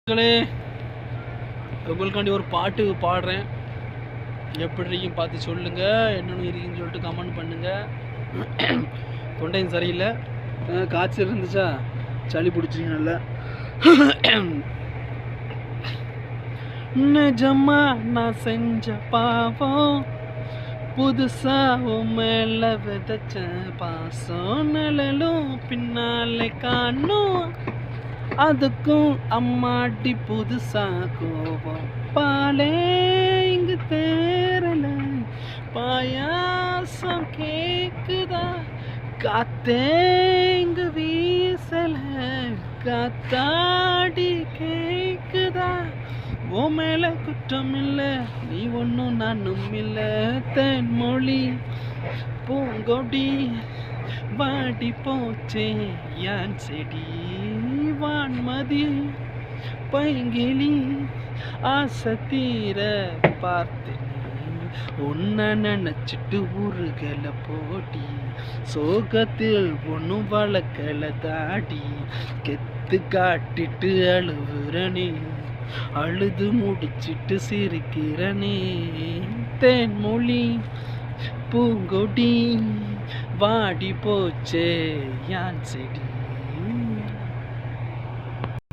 மக்களே, உங்களுக்காண்டி ஒரு பாட்டு பாடுறேன். எப்படி இருக்குன்னு பார்த்து சொல்லுங்க. என்னென்னு இருக்குன்னு சொல்லிட்டு கமெண்ட் பண்ணுங்க. தொண்டையும் சரியில்லை, காய்ச்சல் இருந்துச்சா, சளி பிடிச்சிங்க நல்லா. நிஜமா நான் செஞ்ச பாவம், புதுசா உன் மேல விதைச்ச பாசம், நிழலும் பின்னாலே காணும், அதுக்கும் அம்மாட்டி புதுசா கோபம். பாலே இங்கு தேரல, பாயாசம் கேக்குதா, காத்தே இங்கு வீசல, காத்தாடி கேக்குதா. ஓ மேல குற்றம் இல்ல, நீ ஒன்னும் நானும் இல்ல. தென்மொழி பூங்கொடி வாடி போச்சே யான் செடி, வான்மதி பைங்கிளி ஆசை தீர பார்த்தேன், உன்னை நினைச்சிட்டு ஊருகளை போடி, சோகத்தில் ஒன்னும் வளர்க்கல தாடி, கெத்து காட்டிட்டு அழுவுறனே, அழுது முடிச்சிட்டு சிரிக்கிறனே. தேன்மொழி பூங்கொடி வாடி போச்சே யான் செடி.